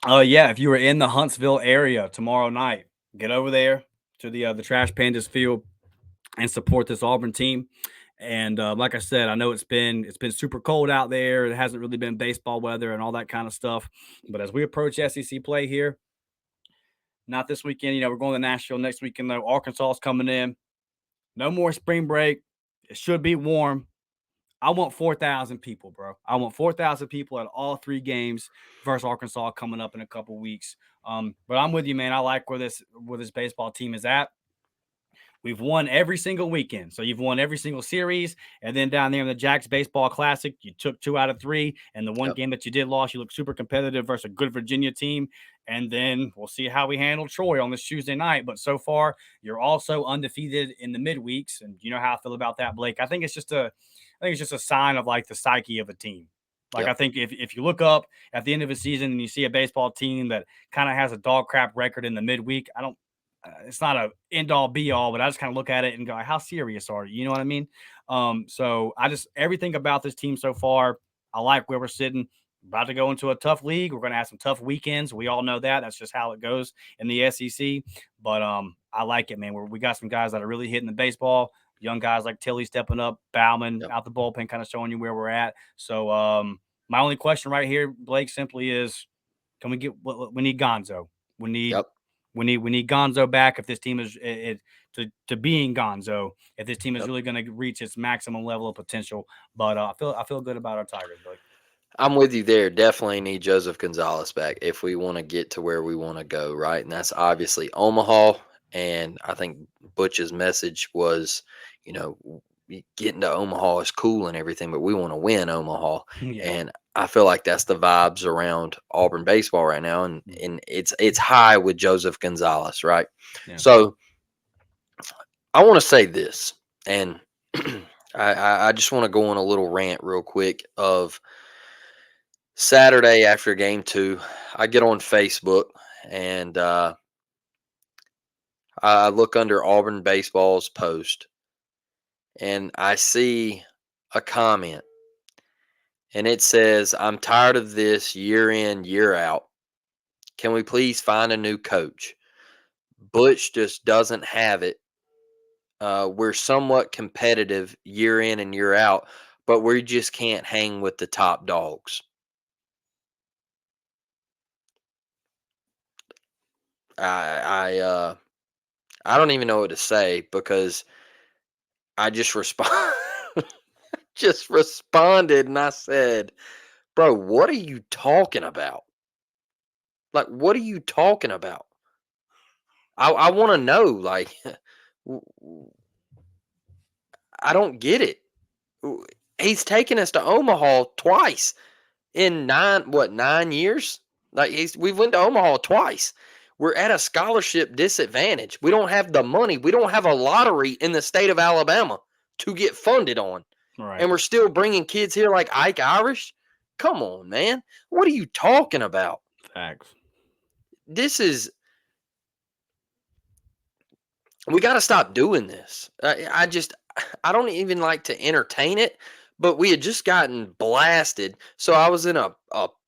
Yeah, if you were in the Huntsville area tomorrow night, get over there to the Trash Pandas field and support this Auburn team. And like I said, I know it's been super cold out there. It hasn't really been baseball weather and all that kind of stuff. But as we approach SEC play here, not this weekend. We're going to Nashville next weekend, though. Arkansas is coming in. No more spring break. It should be warm. I want 4,000 people, bro. I want 4,000 people at all 3 games versus Arkansas coming up in a couple weeks. But I'm with you, man. I like where this baseball team is at. We've won every single weekend. So you've won every single series. And then down there in the Jacks Baseball Classic, you took 2 out of 3. And the one game that you did lose, you look super competitive versus a good Virginia team. And then we'll see how we handle Troy on this Tuesday night. But so far, you're also undefeated in the midweeks. And you know how I feel about that, Blake. I think it's just a sign of like the psyche of a team. Like, I think if you look up at the end of a season and you see a baseball team that kind of has a dog crap record in the midweek, it's not a end all be all, but I just kind of look at it and go, how serious are you? You know what I mean? So everything about this team so far, I like where we're sitting. About to go into a tough league. We're going to have some tough weekends. We all know that. That's just how it goes in the SEC. But I like it, man. We got some guys that are really hitting the baseball. Young guys like Tilly stepping up, Bauman out the bullpen, kind of showing you where we're at. So my only question right here, Blake, simply is, can we get? We need Gonzo. We need Gonzo back if this team is to being Gonzo. If this team is really going to reach its maximum level of potential, but I feel good about our Tigers, Blake. I'm with you there. Definitely need Joseph Gonzalez back if we want to get to where we want to go, right? And that's obviously Omaha. And I think Butch's message was, getting to Omaha is cool and everything, but we want to win Omaha. Yeah. And I feel like that's the vibes around Auburn baseball right now. And it's high with Joseph Gonzalez, right? Yeah. So I want to say this, and I just want to go on a little rant real quick of Saturday after game 2. I get on Facebook and I look under Auburn Baseball's post and I see a comment and it says, "I'm tired of this year in, year out. Can we please find a new coach? Butch just doesn't have it. We're somewhat competitive year in and year out, but we just can't hang with the top dogs." I don't even know what to say because I just responded and I said, "Bro, what are you talking about? Like, what are you talking about? I want to know. Like, I don't get it. He's taken us to Omaha twice in 9 years. Like, we went to Omaha twice. We're at a scholarship disadvantage. We don't have the money. We don't have a lottery in the state of Alabama to get funded on. Right. And we're still bringing kids here like Ike Irish. Come on, man. What are you talking about?" Facts. We got to stop doing this. I don't even like to entertain it, but we had just gotten blasted. So I was in a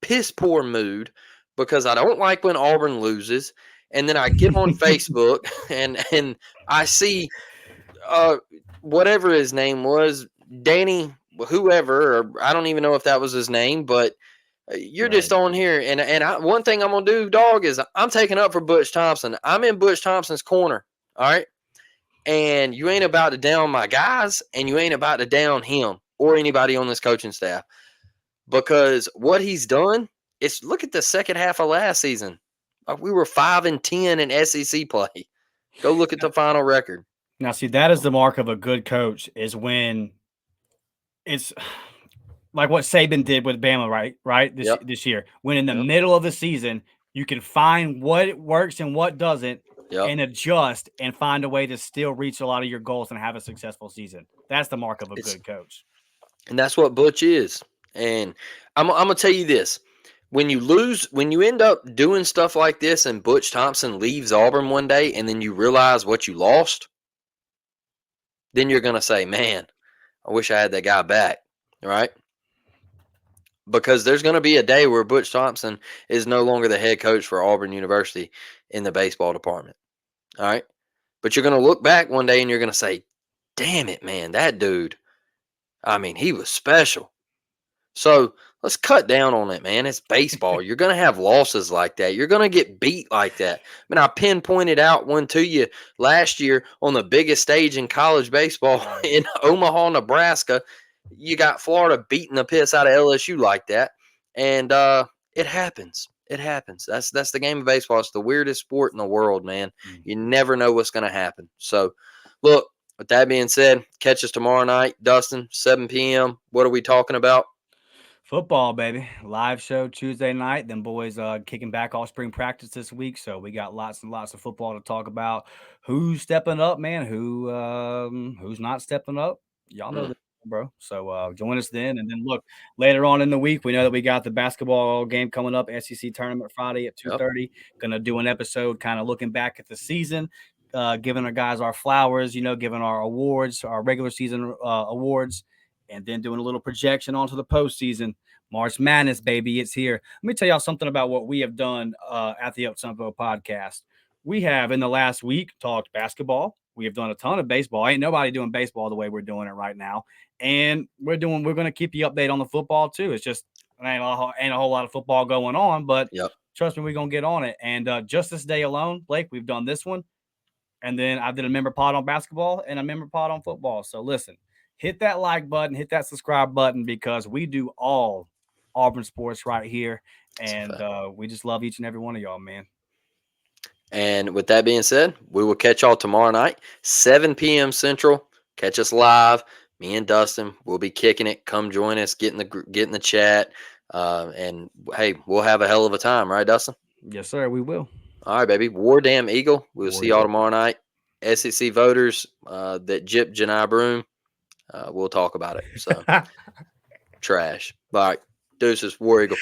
piss poor mood because I don't like when Auburn loses. And then I get on Facebook and I see whatever his name was, Danny, whoever, or I don't even know if that was his name, but you're just on here. And one thing I'm going to do, dog, is I'm taking up for Butch Thompson. I'm in Butch Thompson's corner. All right. And you ain't about to down my guys, and you ain't about to down him or anybody on this coaching staff, because what he's done is, look at the second half of last season. We were 5-10 in SEC play. Go look at the final record. Now, see, that is the mark of a good coach, is when it's like what Saban did with Bama, right? This year, when in the middle of the season, you can find what works and what doesn't, and adjust and find a way to still reach a lot of your goals and have a successful season. That's the mark of a good coach. And that's what Butch is. And I'm gonna tell you this: when you end up doing stuff like this, and Butch Thompson leaves Auburn one day, and then you realize what you lost, then you're gonna say, "Man, I wish I had that guy back." Right? Because there's going to be a day where Butch Thompson is no longer the head coach for Auburn University in the baseball department. All right. But you're going to look back one day and you're going to say, damn it, man, that dude, I mean, he was special. So let's cut down on it, man. It's baseball. You're going to have losses like that. You're going to get beat like that. I mean, I pinpointed out one to you last year on the biggest stage in college baseball in Omaha, Nebraska. You got Florida beating the piss out of LSU like that. And it happens. It happens. That's the game of baseball. It's the weirdest sport in the world, man. You never know what's going to happen. So, look, with that being said, catch us tomorrow night, Dustin, 7 p.m. What are we talking about? Football, baby. Live show Tuesday night. Them boys kicking back all spring practice this week. So we got lots and lots of football to talk about. Who's stepping up, man? Who's not stepping up? Y'all know this, bro. So join us then. And then look, later on in the week, we know that we got the basketball game coming up, SEC tournament Friday at 2:30. Gonna do an episode kind of looking back at the season, giving our guys our flowers, giving our awards, our regular season awards. And then doing a little projection onto the postseason. March Madness, baby, it's here. Let me tell y'all something about what we have done at the Uptempo podcast. We have, in the last week, talked basketball. We have done a ton of baseball. Ain't nobody doing baseball the way we're doing it right now. And we're going to keep you updated on the football, too. It's just ain't a whole lot of football going on, but trust me, we're going to get on it. And just this day alone, Blake, we've done this one. And then I did a member pod on basketball and a member pod on football. So listen. Hit that like button, hit that subscribe button, because we do all Auburn sports right here. And we just love each and every one of y'all, man. And with that being said, we will catch y'all tomorrow night, 7 p.m. Central. Catch us live. Me and Dustin will be kicking it. Come join us, get in the chat. And hey, we'll have a hell of a time, right, Dustin? Yes, sir, we will. All right, baby. War Damn Eagle. We'll see y'all tomorrow night. SEC voters that jip Janai Broom. We'll talk about it. So trash. All right. Deuces, War Eagle.